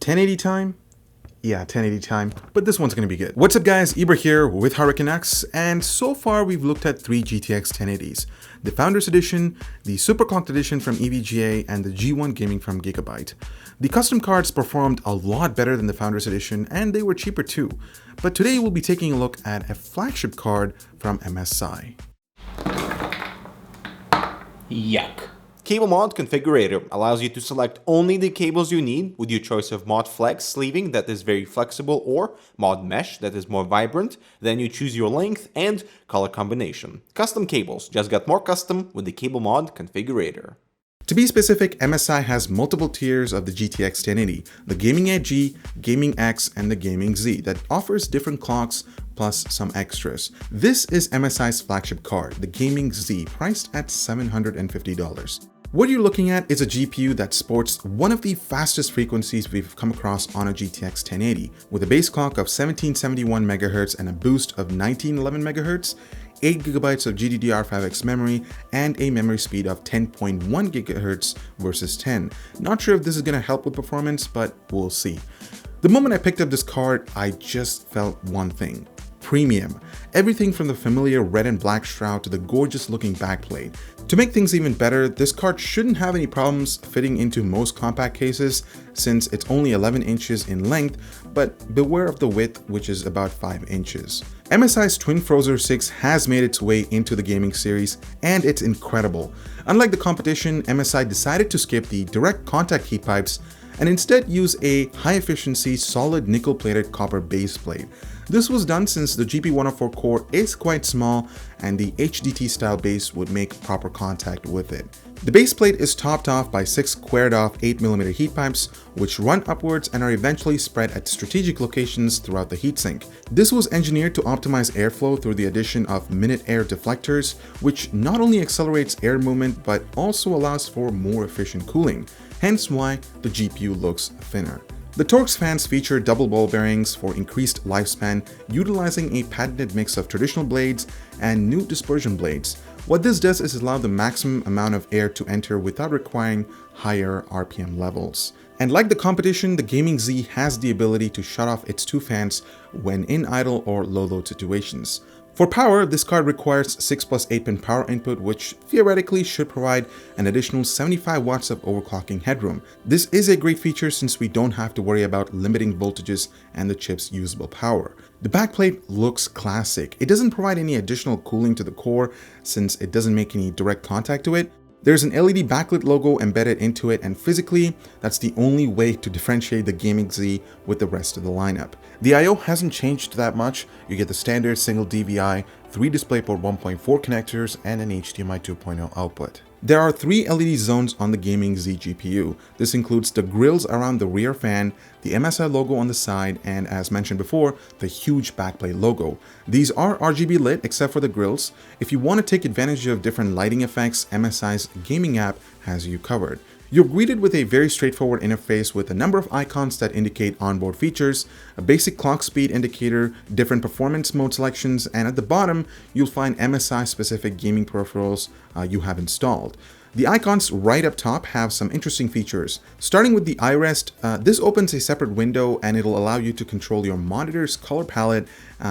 1080 time? Yeah, 1080 time, but this one's gonna be good. What's up guys, Ibra here with Canucks, and so far we've looked at 3 GTX 1080s. The Founders Edition, the Superclocked Edition from EVGA, and the G1 Gaming from Gigabyte. The custom cards performed a lot better than the Founders Edition, and they were cheaper too. But today we'll be taking a look at a flagship card from MSI. Yuck. Cable Mod Configurator allows you to select only the cables you need with your choice of Mod Flex sleeving that is very flexible or Mod Mesh that is more vibrant. Then you choose your length and color combination. Custom cables just got more custom with the Cable Mod Configurator. To be specific, MSI has multiple tiers of the GTX 1080, the Gaming Edge G, Gaming X, and the Gaming Z that offers different clocks plus some extras. This is MSI's flagship card, the Gaming Z, priced at $750. What you're looking at is a GPU that sports one of the fastest frequencies we've come across on a GTX 1080, with a base clock of 1771 MHz and a boost of 1911 MHz, 8 GB of GDDR5X memory, and a memory speed of 10.1 GHz versus 10. Not sure if this is going to help with performance, but we'll see. The moment I picked up this card, I just felt one thing: premium. Everything from the familiar red and black shroud to the gorgeous looking backplate. To make things even better, this card shouldn't have any problems fitting into most compact cases since it's only 11 inches in length, but beware of the width, which is about 5 inches. MSI's Twin Frozr 6 has made its way into the gaming series, and it's incredible. Unlike the competition, MSI decided to skip the direct contact heat pipes and instead use a high-efficiency solid nickel-plated copper base plate. This was done since the GP104 core is quite small and the HDT style base would make proper contact with it. The base plate is topped off by 6 squared off 8mm heat pipes, which run upwards and are eventually spread at strategic locations throughout the heatsink. This was engineered to optimize airflow through the addition of minute air deflectors, which not only accelerates air movement but also allows for more efficient cooling, hence why the GPU looks thinner. The Torx fans feature double ball bearings for increased lifespan, utilizing a patented mix of traditional blades and new dispersion blades. What this does is allow the maximum amount of air to enter without requiring higher RPM levels. And like the competition, the Gaming Z has the ability to shut off its 2 fans when in idle or low load situations. For power, this card requires 6 plus 8 pin power input, which theoretically should provide an additional 75 watts of overclocking headroom. This is a great feature since we don't have to worry about limiting voltages and the chip's usable power. The backplate looks classic. It doesn't provide any additional cooling to the core since it doesn't make any direct contact to it. There's an LED backlit logo embedded into it, and physically, that's the only way to differentiate the Gaming Z with the rest of the lineup. The I/O hasn't changed that much. You get the standard single DVI, 3 DisplayPort 1.4 connectors, and an HDMI 2.0 output. There are 3 LED zones on the Gaming Z GPU. This includes the grills around the rear fan, the MSI logo on the side, and as mentioned before, the huge backplate logo. These are RGB lit except for the grills. If you want to take advantage of different lighting effects, MSI's gaming app has you covered. You're greeted with a very straightforward interface with a number of icons that indicate onboard features, a basic clock speed indicator, different performance mode selections, and at the bottom, you'll find MSI-specific gaming peripherals you have installed. The icons right up top have some interesting features. Starting with the iRest, this opens a separate window and it'll allow you to control your monitor's color palette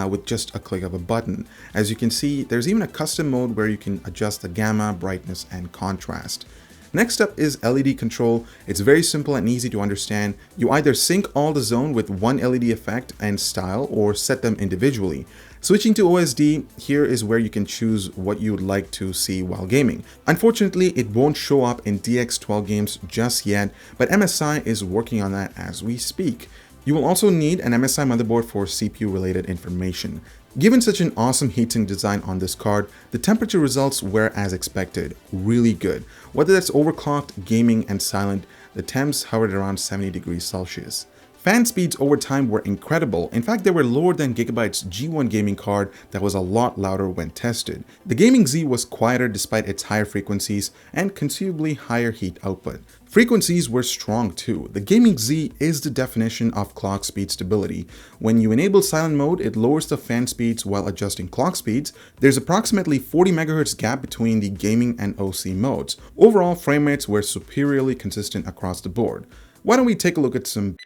with just a click of a button. As you can see, there's even a custom mode where you can adjust the gamma, brightness, and contrast. Next up is LED control. It's very simple and easy to understand. You either sync all the zone with one LED effect and style or set them individually. Switching to OSD, here is where you can choose what you would like to see while gaming. Unfortunately, it won't show up in DX12 games just yet, but MSI is working on that as we speak. You will also need an MSI motherboard for CPU related information. Given such an awesome heatsink design on this card, the temperature results were as expected, really good. Whether that's overclocked, gaming, and silent, the temps hovered around 70 degrees Celsius. Fan speeds over time were incredible. In fact, they were lower than Gigabyte's G1 gaming card that was a lot louder when tested. The Gaming Z was quieter despite its higher frequencies and considerably higher heat output. Frequencies were strong too. The Gaming Z is the definition of clock speed stability. When you enable silent mode, it lowers the fan speeds while adjusting clock speeds. There's approximately 40 MHz gap between the gaming and OC modes. Overall, frame rates were superiorly consistent across the board. Why don't we take a look at some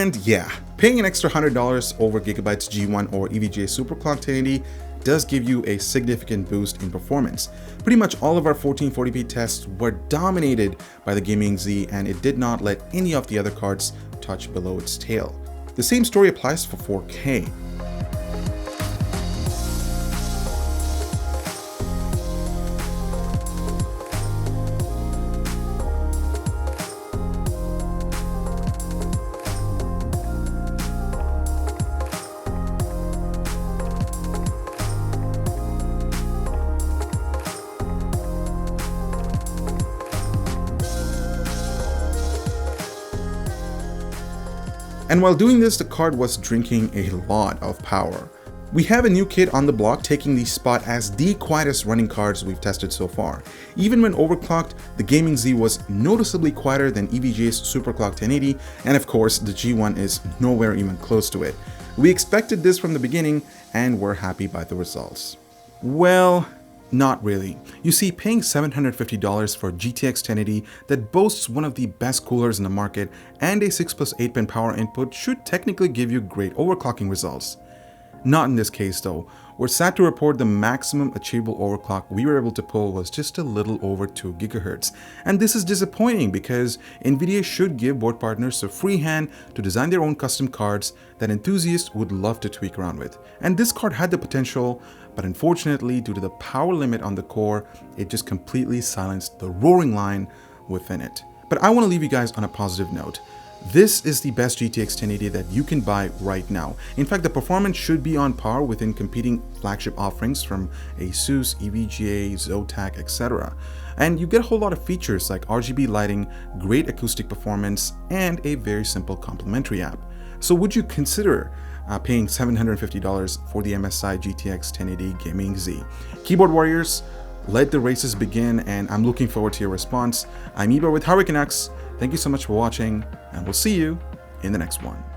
And yeah, paying an extra $100 over Gigabyte's G1 or EVGA Superclock 1080 does give you a significant boost in performance. Pretty much all of our 1440p tests were dominated by the Gaming Z, and it did not let any of the other cards touch below its tail. The same story applies for 4K. And while doing this, the card was drinking a lot of power. We have a new kid on the block taking the spot as the quietest running cards we've tested so far. Even when overclocked, the Gaming Z was noticeably quieter than EVGA's Superclock 1080, and of course, the G1 is nowhere even close to it. We expected this from the beginning, and we're happy by the results. Well, not really. You see, paying $750 for GTX 1080 that boasts one of the best coolers in the market and a 6+8 pin power input should technically give you great overclocking results. Not in this case though. We're sad to report the maximum achievable overclock we were able to pull was just a little over 2 GHz. And this is disappointing because Nvidia should give board partners a free hand to design their own custom cards that enthusiasts would love to tweak around with. And this card had the potential, but unfortunately, due to the power limit on the core, it just completely silenced the roaring lion within it. But I want to leave you guys on a positive note. This is the best GTX 1080 that you can buy right now. In fact, the performance should be on par within competing flagship offerings from Asus, EVGA, Zotac, etc. And you get a whole lot of features like RGB lighting, great acoustic performance, and a very simple complementary app. So would you consider paying $750 for the MSI GTX 1080 Gaming Z? Keyboard warriors, let the races begin, and I'm looking forward to your response. I'm Iba with Canucks. Thank you so much for watching, and we'll see you in the next one.